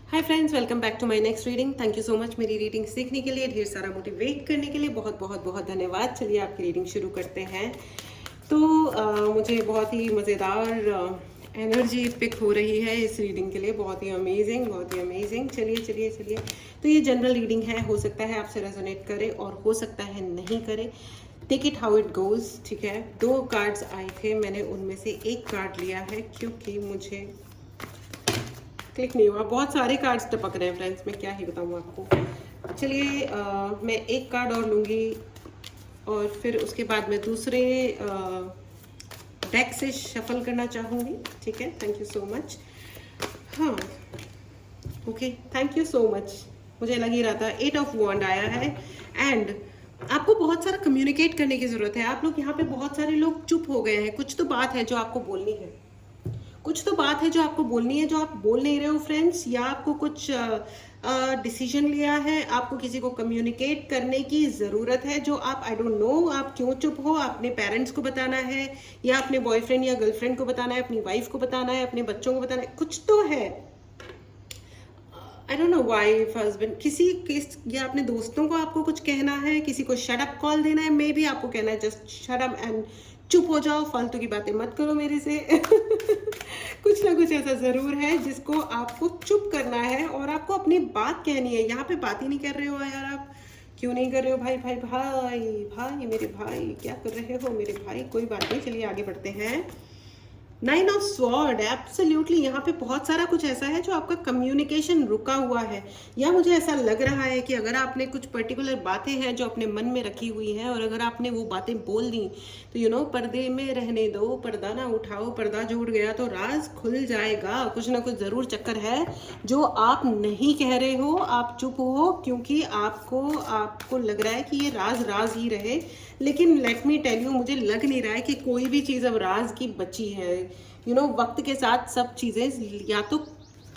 Hi friends, welcome back to my next reading. Thank you so much मेरी reading सीखने के लिए, ढेर सारा मोटिवेट करने के लिए बहुत बहुत बहुत धन्यवाद। चलिए आपकी रीडिंग शुरू करते हैं। तो मुझे बहुत ही मज़ेदार एनर्जी पिक हो रही है इस रीडिंग के लिए। बहुत ही अमेजिंग, बहुत ही अमेजिंग। चलिए चलिए चलिए। तो ये जनरल रीडिंग है, हो सकता है आपसे रेजोनेट करे और हो सकता है नहीं करे। Take it how it goes, ठीक है। 2 कार्ड्स आए थे, मैंने उनमें से एक कार्ड लिया है क्योंकि मुझे क्लिक नहीं हुआ। बहुत सारे कार्ड्स टपक रहे हैं फ्रेंड्स, मैं क्या ही बताऊँ आपको। चलिए मैं एक कार्ड और लूँगी और फिर उसके बाद मैं दूसरे डेक से शफल करना चाहूँगी, ठीक है। Thank you so much. हाँ, okay, thank you so much. मुझे लग ही रहा था 8 ऑफ वॉन्ड आया है। एंड आपको बहुत सारा कम्युनिकेट करने की ज़रूरत है। आप लोग यहाँ पे बहुत सारे लोग चुप हो गए हैं। कुछ तो बात है जो आपको बोलनी है, कुछ तो बात है जो आपको बोलनी है, जो आप बोल नहीं रहे हो फ्रेंड्स। या आपको कुछ डिसीजन लिया है, आपको किसी को कम्युनिकेट करने की ज़रूरत है, जो आप आई डोंट नो आप क्यों चुप हो। अपने पेरेंट्स को बताना है, या अपने बॉयफ्रेंड या गर्लफ्रेंड को बताना है, अपनी वाइफ को बताना है, अपने बच्चों को बताना है, कुछ तो है। I don't know wife, husband, या अपने दोस्तों को आपको कुछ कहना है, किसी को शट अप कॉल देना है। मे बी आपको कहना है जस्ट शट अप एंड चुप हो जाओ, फालतू की बातें मत करो मेरे से। कुछ ना कुछ ऐसा ज़रूर है जिसको आपको चुप करना है और आपको अपनी बात कहनी है। यहाँ पे बात ही नहीं कर रहे हो यार, आप क्यों नहीं कर रहे हो? भाई भाई भाई भाई, मेरे भाई क्या कर रहे हो मेरे भाई? कोई बात नहीं, चलिए आगे बढ़ते हैं। 9 ऑफ स्वॉर्ड, एब्सोल्युटली। यहाँ पे बहुत सारा कुछ ऐसा है जो आपका कम्युनिकेशन रुका हुआ है, या मुझे ऐसा लग रहा है कि अगर आपने कुछ पर्टिकुलर बातें हैं जो अपने मन में रखी हुई हैं और अगर आपने वो बातें बोल दी तो पर्दे में रहने दो, पर्दा ना उठाओ। पर्दा जो उठ गया तो राज खुल जाएगा। कुछ ना कुछ ज़रूर चक्कर है जो आप नहीं कह रहे हो, आप चुप हो क्योंकि आपको लग रहा है कि ये राज राज ही रहे। लेकिन लेट मी टेल यू, मुझे लग नहीं रहा है कि कोई भी चीज़ अब राज की बची है। वक्त के साथ सब चीज़ें या तो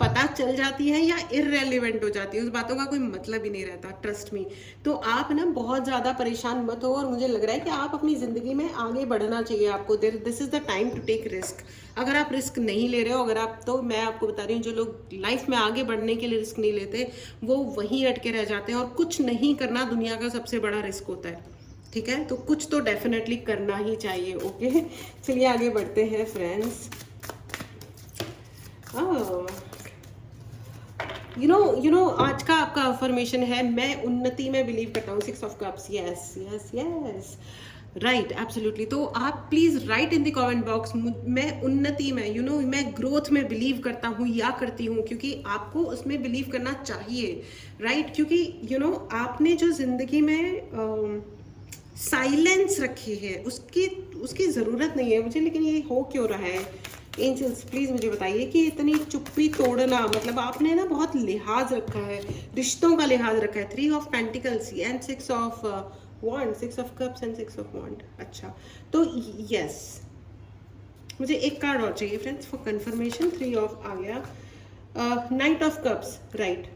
पता चल जाती हैं या इररेलेवेंट हो जाती है, उस बातों का कोई मतलब ही नहीं रहता, ट्रस्ट मी। तो आप ना बहुत ज़्यादा परेशान मत हो, और मुझे लग रहा है कि आप अपनी ज़िंदगी में आगे बढ़ना चाहिए आपको। This is the time to take risk. अगर आप रिस्क नहीं ले रहे हो, तो मैं आपको बता रही हूँ, जो लोग लाइफ में आगे बढ़ने के लिए रिस्क नहीं लेते वो वहीं अटके रह जाते हैं। और कुछ नहीं करना दुनिया का सबसे बड़ा रिस्क होता है, ठीक है। तो कुछ तो डेफिनेटली करना ही चाहिए, ओके। चलिए आगे बढ़ते हैं फ्रेंड्स। आज का आपका अफर्मेशन है, मैं उन्नति में बिलीव करता हूँ। 6 of cups, yes yes yes, right, absolutely. तो आप please right in the comment box, मैं उन्नति में मैं ग्रोथ में बिलीव करता हूँ या करती हूँ, क्योंकि आपको उसमें बिलीव करना चाहिए, राइट। क्योंकि आपने जो जिंदगी में साइलेंस रखी है उसकी उसकी ज़रूरत नहीं है मुझे, लेकिन ये हो क्यों रहा है? एंजल्स प्लीज़ मुझे बताइए कि इतनी चुप्पी तोड़ना, मतलब आपने ना बहुत लिहाज रखा है, रिश्तों का लिहाज रखा है। 3 of pentacles and 6 of wand, 6 of cups and 6 of wand. अच्छा, तो यस, मुझे एक कार्ड और चाहिए फ्रेंड्स फॉर कंफर्मेशन। 3 ऑफ आ गया, नाइट ऑफ कप्स, राइट।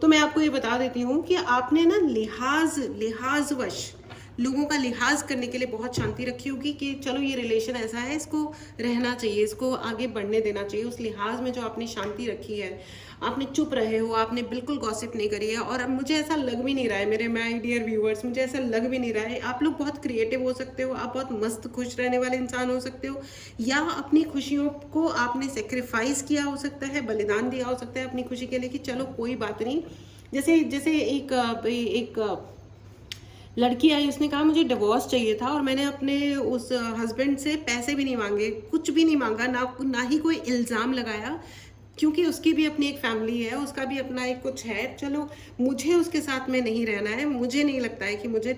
तो मैं आपको ये बता देती हूँ कि आपने ना लिहाजवश लोगों का लिहाज करने के लिए बहुत शांति रखी होगी कि चलो ये रिलेशन ऐसा है, इसको रहना चाहिए, इसको आगे बढ़ने देना चाहिए। उस लिहाज में जो आपने शांति रखी है, आपने चुप रहे हो, आपने बिल्कुल गॉसिप नहीं करी है। और अब मुझे ऐसा लग भी नहीं रहा है, मेरे माय डियर व्यूअर्स, मुझे ऐसा लग भी नहीं रहा है। आप लोग बहुत क्रिएटिव हो सकते हो, आप बहुत मस्त खुश रहने वाले इंसान हो सकते हो, या अपनी खुशियों को आपने सेक्रीफाइस किया हो सकता है, बलिदान दिया हो सकता है अपनी खुशी के लिए कि चलो कोई बात नहीं। जैसे एक लड़की आई, उसने कहा मुझे डिवोर्स चाहिए था और मैंने अपने उस हस्बैंड से पैसे भी नहीं मांगे, कुछ भी नहीं मांगा, ना ही कोई इल्ज़ाम लगाया, क्योंकि उसकी भी अपनी एक फैमिली है, उसका भी अपना एक कुछ है। चलो मुझे उसके साथ में नहीं रहना है, मुझे नहीं लगता है कि मुझे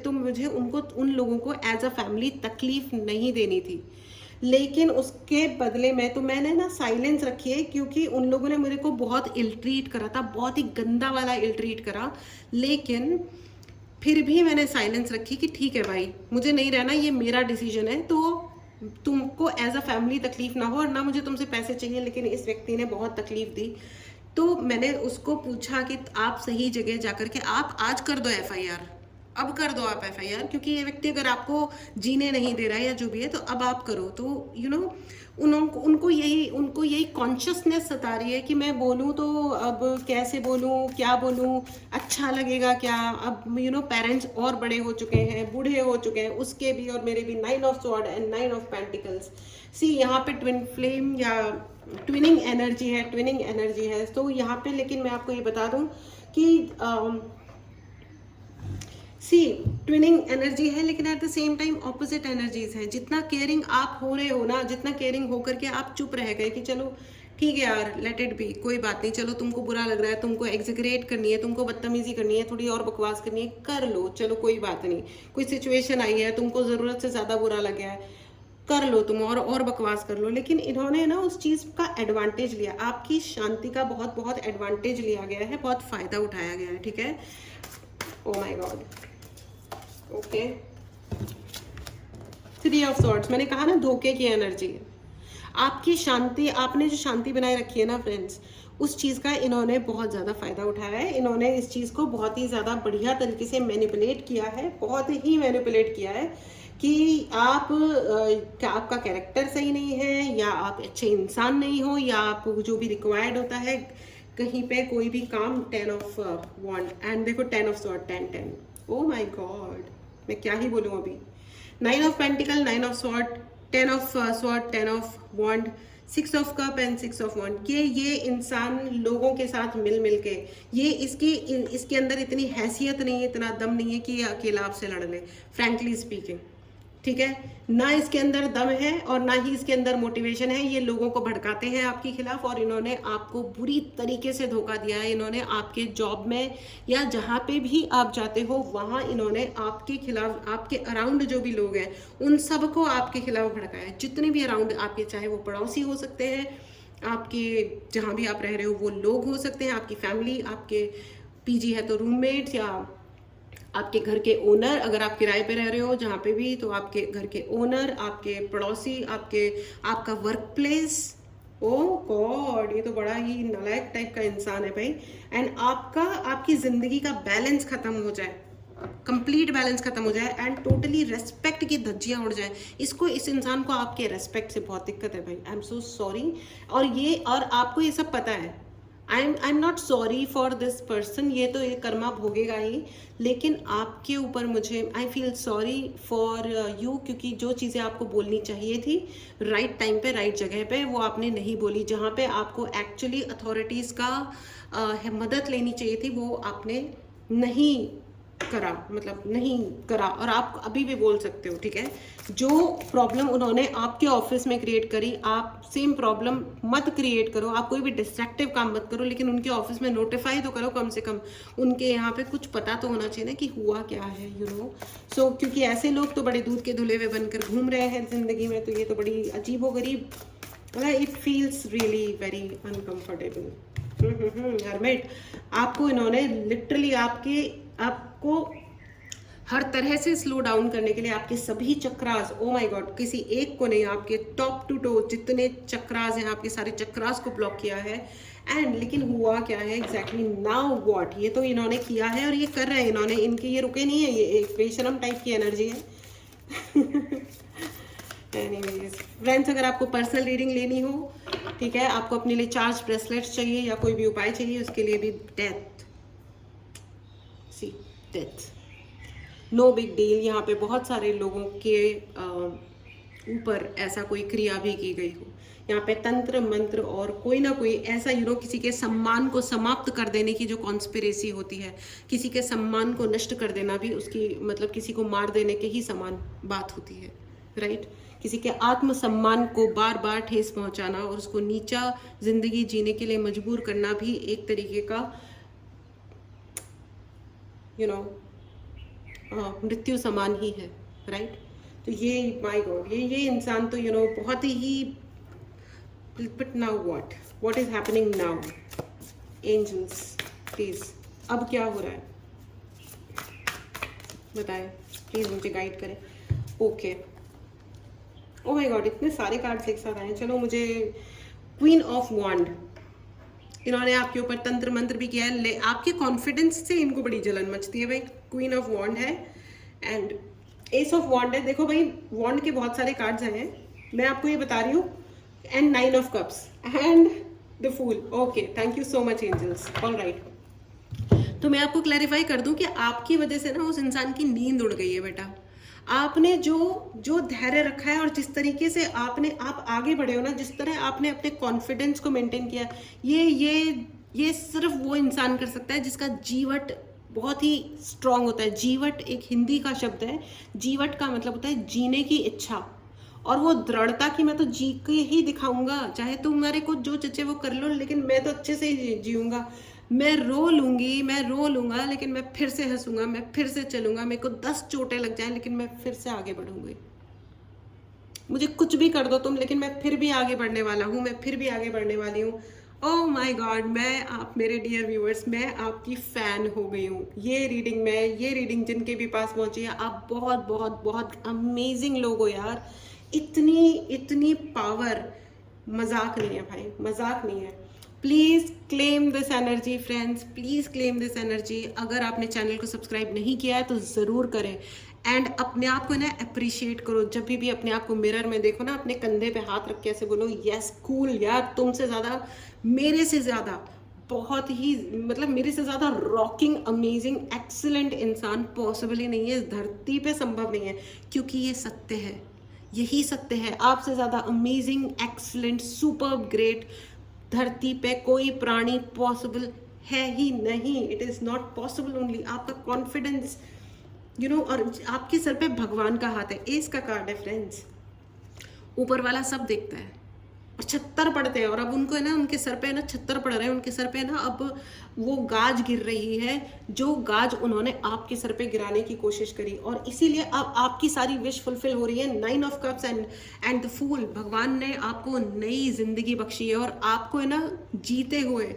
उन लोगों को एज अ फैमिली तकलीफ नहीं देनी थी। लेकिन उसके बदले में तो मैंने ना साइलेंस रखी है, क्योंकि उन लोगों ने मेरे को बहुत इल ट्रीट करा था, बहुत ही गंदा वाला इल ट्रीट करा। लेकिन फिर भी मैंने साइलेंस रखी कि ठीक है भाई, मुझे नहीं रहना, ये मेरा डिसीजन है, तो तुमको एज अ फैमिली तकलीफ ना हो, और ना मुझे तुमसे पैसे चाहिए। लेकिन इस व्यक्ति ने बहुत तकलीफ दी, तो मैंने उसको पूछा कि आप सही जगह जाकर के आप आज कर दो FIR, अब कर दो आप FIR, क्योंकि ये व्यक्ति अगर आपको जीने नहीं दे रहा है या जो भी है, तो अब आप करो। तो उनको यही कॉन्शियसनेस सता रही है कि मैं बोलूँ तो अब कैसे बोलूँ, क्या बोलूँ, अच्छा लगेगा क्या। अब पेरेंट्स और बड़े हो चुके हैं, बूढ़े हो चुके हैं, उसके भी और मेरे भी। 9 of sword and 9 of pentacles. See यहाँ पे ट्विन फ्लेम या ट्विनिंग एनर्जी है, ट्विनिंग एनर्जी है। तो यहाँ पे लेकिन मैं आपको ये बता दूँ कि सी ट्विनिंग एनर्जी है, लेकिन at the same time opposite energies हैं। जितना केयरिंग आप हो रहे हो ना, जितना केयरिंग होकर के आप चुप रह गए कि चलो ठीक है यार, लेट इट बी, कोई बात नहीं, चलो तुमको बुरा लग रहा है, तुमको एग्जिग्रेट करनी है, तुमको बदतमीजी करनी है, थोड़ी और बकवास करनी है, कर लो, चलो कोई बात नहीं। कोई सिचुएशन आई है, तुमको ज़रूरत से ज़्यादा बुरा लग गया है, कर लो तुम, और बकवास कर लो। लेकिन इन्होंने ना उस चीज़ का एडवांटेज लिया, आपकी शांति का बहुत बहुत एडवांटेज लिया गया है, बहुत फ़ायदा उठाया गया है, ठीक है। ओ my God, okay. 3 of swords, मैंने कहा ना धोखे की एनर्जी है। आपकी शांति, आपने जो शांति बनाए रखी है ना फ्रेंड्स, उस चीज़ का इन्होंने बहुत ज़्यादा फ़ायदा उठाया है। इन्होंने इस चीज़ को बहुत ही ज़्यादा बढ़िया तरीके से मैनिपुलेट किया है, बहुत ही मैनिपुलेट किया है कि आप क्या आपका कैरेक्टर सही नहीं है, या आप अच्छे इंसान नहीं हो, या आप जो भी रिक्वायर्ड होता है कहीं पे कोई भी काम। 10 ऑफ वॉन्ड एंड देखो 10 of sword, 10 oh my god, मैं क्या ही बोलूँ अभी। 9 of pentacle, 9 of sword, 10 of sword, 10 of wand, 6 of cup and 6 of wand. ये इंसान लोगों के साथ मिल के, ये इसके अंदर इतनी हैसियत नहीं है, इतना दम नहीं है कि ये अकेला आपसे लड़ ले, फ्रैंकली स्पीकिंग, ठीक है। ना इसके अंदर दम है और ना ही इसके अंदर मोटिवेशन है। ये लोगों को भड़काते हैं आपके खिलाफ, और इन्होंने आपको बुरी तरीके से धोखा दिया है। इन्होंने आपके जॉब में या जहाँ पे भी आप जाते हो वहाँ इन्होंने आपके खिलाफ, आपके अराउंड जो भी लोग हैं उन सबको आपके खिलाफ भड़काया है। जितने भी अराउंड आपके, चाहे वो पड़ोसी हो सकते हैं, आपके जहाँ भी आप रह रहे हो वो लोग हो सकते हैं, आपकी फैमिली, आपके PG है तो रूममेट्स, या आपके घर के ओनर, अगर आप किराए पे रह रहे हो जहाँ पे भी, तो आपके घर के ओनर, आपके पड़ोसी, आपका वर्क प्लेस। ओ गॉड, ये तो बड़ा ही नालायक टाइप का इंसान है भाई। एंड आपकी जिंदगी का बैलेंस खत्म हो जाए, कंप्लीट बैलेंस खत्म हो जाए, एंड टोटली रेस्पेक्ट की धज्जियां उड़ जाए। इस इंसान को आपके रेस्पेक्ट से बहुत दिक्कत है भाई। आई एम सो सॉरी। और आपको ये सब पता है। I am not sorry for this person, ये तो ये कर्मा भोगेगा ही, लेकिन आपके ऊपर मुझे I feel sorry for you, क्योंकि जो चीज़ें आपको बोलनी चाहिए थी राइट टाइम पे, राइट जगह पे, वो आपने नहीं बोली। जहाँ पे आपको एक्चुअली अथॉरिटीज़ का मदद लेनी चाहिए थी, वो आपने नहीं करा, मतलब नहीं करा। और आप अभी भी बोल सकते हो, ठीक है। जो प्रॉब्लम उन्होंने आपके ऑफिस में क्रिएट करी, आप सेम प्रॉब्लम मत क्रिएट करो। आप कोई भी डिस्ट्रैक्टिव काम मत करो, लेकिन उनके ऑफिस में नोटिफाई तो करो कम से कम। उनके यहाँ पे कुछ पता तो होना चाहिए ना कि हुआ क्या है, सो क्योंकि ऐसे लोग तो बड़े दूध के धुले हुए बनकर घूम रहे हैं जिंदगी में, तो ये तो बड़ी अजीबोगरीब, it feels really very uncomfortable. Hermit, आपको इन्होंने लिटरली आपको हर तरह से स्लो डाउन करने के लिए आपके सभी चक्रास, ओ माय गॉड, किसी एक को नहीं, आपके टॉप टू टो जितने चक्रास हैं, आपके सारे चक्रास को ब्लॉक किया है। एंड लेकिन हुआ क्या है एग्जैक्टली, नाउ व्हाट, ये तो इन्होंने किया है और ये कर रहे हैं इन्होंने, इनके ये रुके नहीं है, ये एक बेशरम टाइप की एनर्जी है। एनीवेज फ्रेंड्स, अगर आपको पर्सनल रीडिंग लेनी हो, ठीक है, आपको अपने लिए चार्ज ब्रेसलेट्स चाहिए या कोई भी उपाय चाहिए, उसके लिए भी डेथ, नो बिग डील। यहाँ पे बहुत सारे लोगों के ऊपर ऐसा कोई क्रिया भी की गई हो, यहाँ पे तंत्र मंत्र और कोई ना कोई ऐसा किसी के सम्मान को समाप्त कर देने की जो कॉन्स्पिरेसी होती है, किसी के सम्मान को नष्ट कर देना भी उसकी, मतलब किसी को मार देने के ही समान बात होती है, राइट। किसी के आत्मसम्मान को बार बार ठेस पहुंचाना और उसको नीचा जिंदगी जीने के लिए मजबूर करना भी एक तरीके का मृत्यु समान ही है, राइट। तो ये माय गॉड, ये इंसान तो बहुत ही, but now what is happening now, angels please, अब क्या हो रहा है बताएं प्लीज, मुझे गाइड करें। ओके, ओ माय गॉड, इतने सारे कार्ड्स एक साथ आए। चलो, मुझे क्वीन ऑफ वॉन्ड, इन्होंने आपके ऊपर तंत्र मंत्र भी किया है, आपके कॉन्फिडेंस से इनको बड़ी जलन मचती है भाई। क्वीन ऑफ वॉन्ड है एंड एस ऑफ वॉन्ड है। देखो भाई, वॉन्ड के बहुत सारे कार्ड्स आए हैं, मैं आपको ये बता रही हूँ। And nine of cups and the fool. Okay, thank you so much angels. All right, तो मैं आपको क्लैरिफाई कर दूं कि आपकी वजह से ना उस इंसान की नींद उड़ गई है बेटा। आपने जो धैर्य रखा है और जिस तरीके से आप आगे बढ़े हो ना, जिस तरह आपने अपने कॉन्फिडेंस को मेंटेन किया, ये सिर्फ वो इंसान कर सकता है जिसका जीवट बहुत ही स्ट्रांग होता है। जीवट एक हिंदी का शब्द है। जीवट का मतलब होता है जीने की इच्छा, और वो दृढ़ता की मैं तो जी के ही दिखाऊंगा, चाहे तुम्हारे को जो चचे वो कर लो, लेकिन मैं तो अच्छे से ही जीऊंगा। मैं रो लूंगी, मैं रो लूंगा, लेकिन मैं फिर से हंसूंगा, मैं फिर से चलूंगा। मेरे को 10 चोटें लग जाएं, लेकिन मैं फिर से आगे बढ़ूंगी। मुझे कुछ भी कर दो तुम, लेकिन मैं फिर भी आगे बढ़ने वाला हूँ, मैं फिर भी आगे बढ़ने वाली हूँ। ओह माय गॉड, मैं आप मेरे डियर व्यूअर्स, मैं आपकी फैन हो गई हूँ। ये रीडिंग जिनके भी पास पहुंची है, आप बहुत बहुत बहुत अमेजिंग लोग हो यार। इतनी पावर, मजाक नहीं है भाई, मजाक नहीं है। Please claim this energy friends, please claim this energy. अगर आपने चैनल को सब्सक्राइब नहीं किया है तो ज़रूर करें। एंड अपने आप को ना अप्रिशिएट करो। जब भी अपने आप को मिरर में देखो ना, अपने कंधे पे हाथ रख के ऐसे बोलो, यस कूल यार, तुमसे ज़्यादा, मेरे से ज़्यादा, बहुत ही मतलब मेरे से ज़्यादा रॉकिंग अमेजिंग एक्सीलेंट इंसान पॉसिबल ही नहीं है, इस धरती पे संभव नहीं है। क्योंकि ये सत्य है, यही सत्य है। आपसे ज़्यादा अमेजिंग, एक्सीलेंट, सुपर ग्रेट धरती पे कोई प्राणी पॉसिबल है ही नहीं। It is not possible. Only आपका कॉन्फिडेंस और आपके सर पे भगवान का हाथ है। एस का कार्ड है फ्रेंड्स। ऊपर वाला सब देखता है और छत्तर पड़ते हैं, और अब उनको है ना, उनके सर पे है ना छत्तर पड़ रहे हैं, उनके सर पे है ना अब वो गाज गिर रही है, जो गाज उन्होंने आपके सर पे गिराने की कोशिश करी, और इसीलिए अब आपकी सारी विश फुलफिल हो रही है। 9 of cups and the fool. भगवान ने आपको नई जिंदगी बख्शी है, और आपको है ना जीते हुए,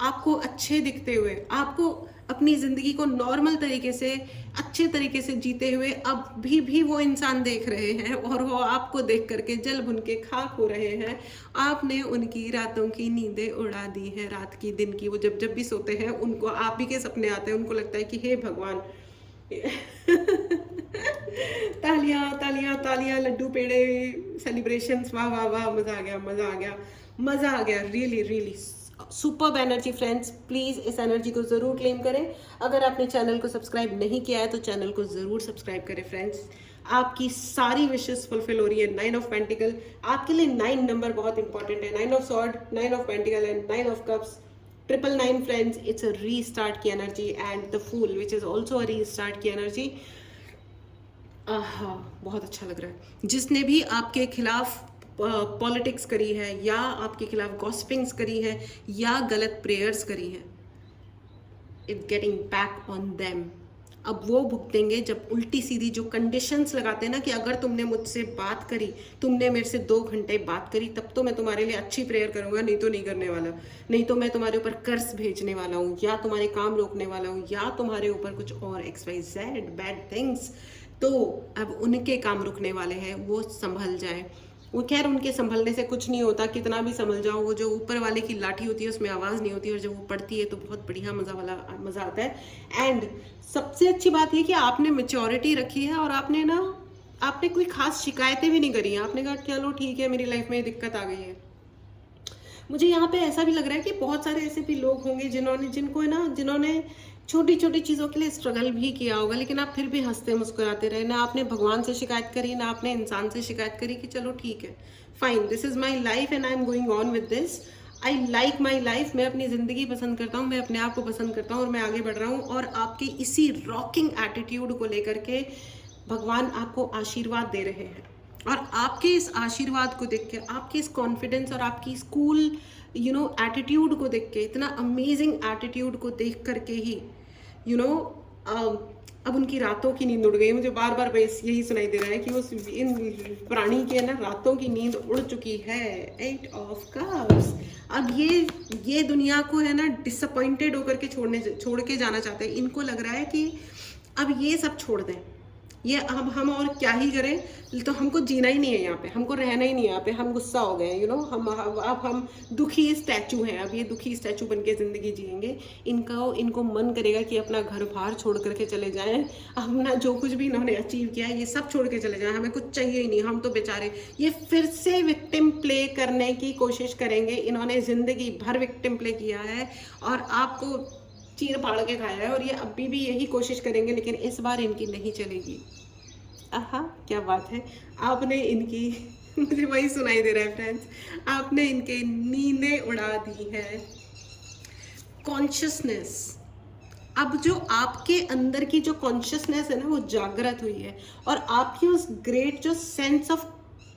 आपको अच्छे दिखते हुए, आपको अपनी ज़िंदगी को नॉर्मल तरीके से, अच्छे तरीके से जीते हुए अब भी वो इंसान देख रहे हैं, और वो आपको देख करके जल भुन के खाक हो रहे हैं। आपने उनकी रातों की नींदें उड़ा दी है, रात की, दिन की। वो जब भी सोते हैं उनको आप ही के सपने आते हैं, उनको लगता है कि हे भगवान। तालियां तालियां तालियां, लड्डू पेड़े, सेलिब्रेशंस, वाह वाह वाह, मज़ा आ गया, मज़ा आ गया, मज़ा आ गया। Really really superb energy friends. Please इस एनर्जी को ज़रूर क्लेम करें। अगर आपने चैनल को सब्सक्राइब नहीं किया है तो चैनल को ज़रूर सब्सक्राइब करें फ्रेंड्स। आपकी सारी विशेस फुलफिल हो रही है। 9 ऑफ पेंटिकल आपके लिए 9 नंबर बहुत इंपॉर्टेंट है। 9 of sword, 9 of pentacle and 9 of cups, 999 friends. It's a restart की energy, and the fool which is also a restart की एनर्जी। बहुत अच्छा लग रहा है। जिसने भी आपके खिलाफ पॉलिटिक्स करी है, या आपके खिलाफ गॉसिपिंग्स करी है, या गलत प्रेयर्स करी है, it getting back on them. अब वो भुगतेंगे जब उल्टी सीधी जो कंडीशंस लगाते हैं ना, कि अगर तुमने मुझसे बात करी, तुमने मेरे से 2 घंटे बात करी, तब तो मैं तुम्हारे लिए अच्छी प्रेयर करूंगा, नहीं तो नहीं करने वाला। नहीं तो मैं तुम्हारे ऊपर कर्ज भेजने वाला हूँ, या तुम्हारे काम रोकने वाला हूँ, या तुम्हारे ऊपर कुछ और XYZ बैड थिंग्स। तो अब उनके काम रुकने वाले हैं, वो संभल जाए। वो खैर, उनके संभलने से कुछ नहीं होता, कितना भी संभल जाओ, वो जो ऊपर वाले की लाठी होती है उसमें आवाज़ नहीं होती, और जब वो पड़ती है तो बहुत बढ़िया मज़ा आता है। एंड सबसे अच्छी बात ये कि आपने मेच्योरिटी रखी है, और आपने कोई खास शिकायतें भी नहीं करी हैं। आपने कहा चलो ठीक है, मेरी लाइफ में दिक्कत आ गई है। मुझे यहाँ पे ऐसा भी लग रहा है कि बहुत सारे ऐसे भी लोग होंगे जिन्होंने छोटी छोटी चीज़ों के लिए स्ट्रगल भी किया होगा, लेकिन आप फिर भी हंसते मुस्कुराते रहे। ना आपने भगवान से शिकायत करी, ना आपने इंसान से शिकायत करी कि चलो ठीक है, fine, this is my life and I am going on with this. I like my life. मैं अपनी ज़िंदगी पसंद करता हूँ, मैं अपने आप को पसंद करता हूँ, और मैं आगे बढ़ रहा हूँ। और आपके इसी रॉकिंग एटीट्यूड को लेकर के भगवान आपको आशीर्वाद दे रहे हैं, और आपके इस आशीर्वाद को देख के, आपके इस कॉन्फिडेंस और आपकी स्कूल एटीट्यूड को देख के, इतना अमेजिंग एटीट्यूड को देख करके ही अब उनकी रातों की नींद उड़ गई। मुझे बार बार बस यही सुनाई दे रहा है कि वो इन प्राणी के ना रातों की नींद उड़ चुकी है। 8 ऑफ कप्स। अब ये दुनिया को है ना डिसअपॉइंटेड होकर के छोड़ के जाना चाहते हैं। इनको लग रहा है कि अब ये सब छोड़ दें, ये हम और क्या ही करें, तो हमको जीना ही नहीं है यहाँ पे, हमको रहना ही नहीं है यहाँ पे, हम गुस्सा हो गए हैं हम अब हम दुखी स्टैचू हैं, अब ये दुखी स्टैचू बन के ज़िंदगी जिएंगे। इनको मन करेगा कि अपना घर बाहर छोड़ करके चले जाएं, अपना जो कुछ भी इन्होंने अचीव किया है ये सब छोड़ के चले जाएं, हमें कुछ चाहिए ही नहीं, हम तो बेचारे। ये फिर से विक्टिम प्ले करने की कोशिश करेंगे, इन्होंने ज़िंदगी भर विक्टिम प्ले किया है और आपको चीर फाड़ के खाया है, और ये अभी भी यही कोशिश करेंगे, लेकिन इस बार इनकी नहीं चलेगी। आहा, क्या बात है, आपने इनकी मुझे वही सुनाई दे रहा है फ्रेंड्स, आपने इनके नींदें उड़ा दी है। कॉन्शियसनेस, अब जो आपके अंदर की जो कॉन्शियसनेस है ना वो जागृत हुई है, और आपकी उस ग्रेट जो सेंस ऑफ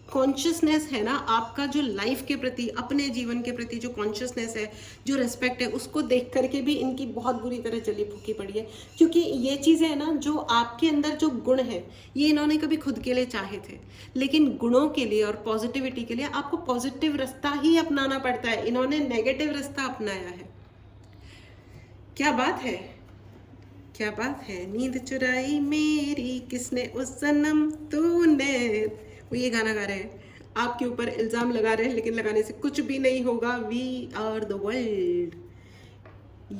कॉन्शियसनेस है ना, आपका जो लाइफ के प्रति, अपने जीवन के प्रति जो कॉन्शियसनेस है, जो रिस्पेक्ट है, उसको देख करके भी इनकी बहुत बुरी तरह जली फूकी पड़ी है। क्योंकि ये चीज़ें है ना, जो आपके अंदर जो गुण है, ये इन्होंने कभी खुद के लिए चाहे थे, लेकिन गुणों के लिए और पॉजिटिविटी के लिए आपको पॉजिटिव रास्ता ही अपनाना पड़ता है, इन्होंने नेगेटिव रास्ता अपनाया है। क्या बात है, क्या बात है। नींद चुराई मेरी किसने उस सनम तूने, वो ये गाना गा रहे हैं, आपके ऊपर इल्ज़ाम लगा रहे हैं, लेकिन लगाने से कुछ भी नहीं होगा। We are the world,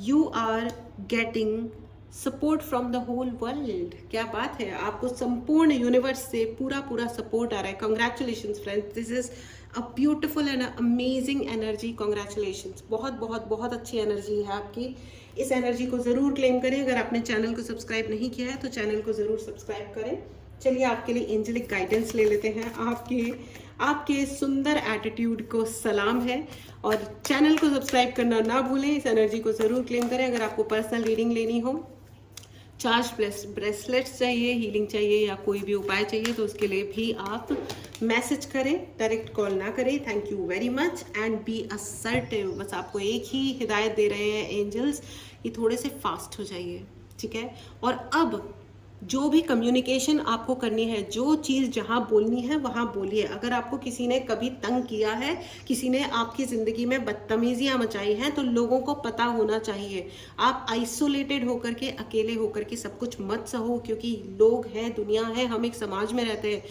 you are getting support from the whole world. क्या बात है, आपको संपूर्ण यूनिवर्स से पूरा सपोर्ट आ रहा है। Congratulation friends, this is a beautiful and amazing energy. Congratulation, बहुत अच्छी एनर्जी है आपकी। इस एनर्जी को ज़रूर क्लेम करें। अगर आपने चैनल को सब्सक्राइब नहीं किया है तो चैनल को ज़रूर सब्सक्राइब करें। चलिए आपके लिए एंजेलिक गाइडेंस ले लेते हैं। आपके सुंदर एटीट्यूड को सलाम है, और चैनल को सब्सक्राइब करना ना भूलें। इस एनर्जी को ज़रूर क्लेम करें। अगर आपको पर्सनल रीडिंग लेनी हो, चार्ज ब्रेसलेट्स चाहिए, हीलिंग चाहिए, या कोई भी उपाय चाहिए, तो उसके लिए भी आप मैसेज करें, डायरेक्ट कॉल ना करें। Thank you very much and be assertive. बस आपको एक ही हिदायत दे रहे हैं एंजल्स, ये थोड़े से फास्ट हो जाइए, ठीक है। और अब जो भी कम्युनिकेशन आपको करनी है, जो चीज़ जहाँ बोलनी है वहाँ बोलिए। अगर आपको किसी ने कभी तंग किया है, किसी ने आपकी ज़िंदगी में बदतमीजियाँ मचाई हैं, तो लोगों को पता होना चाहिए। आप आइसोलेटेड होकर के, अकेले होकर के सब कुछ मत सहो, क्योंकि लोग हैं, दुनिया है, हम एक समाज में रहते हैं।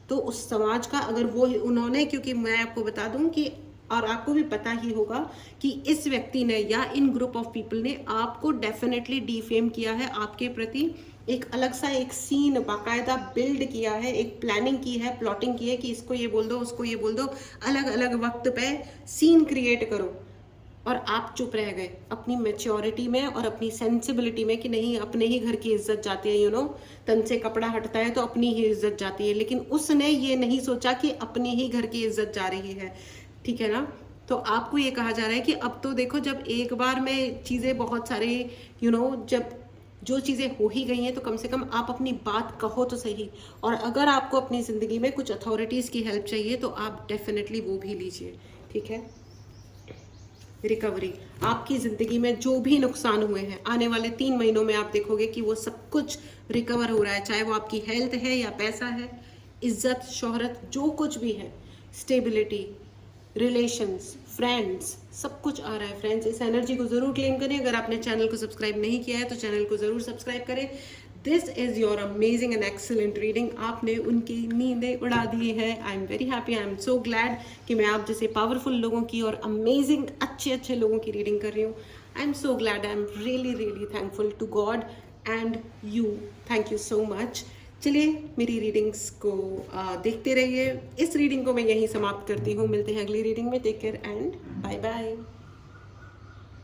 तो उस समाज का अगर उन्होंने, क्योंकि मैं आपको बता दूं कि, और आपको भी पता ही होगा कि इस व्यक्ति ने या इन ग्रुप ऑफ पीपल ने आपको डेफिनेटली डिफेम किया है, आपके प्रति एक अलग सा एक सीन बाकायदा बिल्ड किया है, एक प्लानिंग की है, प्लॉटिंग की है कि इसको ये बोल दो, उसको ये बोल दो, अलग अलग वक्त पे सीन क्रिएट करो, और आप चुप रह गए अपनी मैच्योरिटी में और अपनी सेंसिबिलिटी में कि नहीं, अपने ही घर की इज्जत जाती है। तन से कपड़ा हटता है तो अपनी ही इज्जत जाती है, लेकिन उसने ये नहीं सोचा कि अपनी ही घर की इज्जत जा रही है, ठीक है ना। तो आपको ये कहा जा रहा है कि अब तो देखो, जब एक बार में चीज़ें बहुत सारे जब जो चीज़ें हो ही गई हैं, तो कम से कम आप अपनी बात कहो तो सही। और अगर आपको अपनी ज़िंदगी में कुछ अथॉरिटीज़ की हेल्प चाहिए तो आप डेफिनेटली वो भी लीजिए, ठीक है। रिकवरी, आपकी ज़िंदगी में जो भी नुकसान हुए हैं, आने वाले 3 महीनों में आप देखोगे कि वो सब कुछ रिकवर हो रहा है, चाहे वो आपकी हेल्थ है या पैसा है, इज्जत, शोहरत, जो कुछ भी है, स्टेबिलिटी, रिलेशंस, फ्रेंड्स, सब कुछ आ रहा है फ्रेंड्स। इस एनर्जी को ज़रूर क्लेम करें। अगर आपने चैनल को सब्सक्राइब नहीं किया है तो चैनल को ज़रूर सब्सक्राइब करें। This is your amazing and excellent reading. आपने उनकी नींदें उड़ा दी है। I am very happy, I am so glad कि मैं आप जैसे पावरफुल लोगों की और अमेजिंग अच्छे लोगों की रीडिंग कर रही हूँ। I am so glad, I am really thankful to God and you. Thank you so much. चलिए मेरी रीडिंग्स को देखते रहिए। इस रीडिंग को मैं यहीं समाप्त करती हूँ। मिलते हैं अगली रीडिंग में। Take care and bye bye.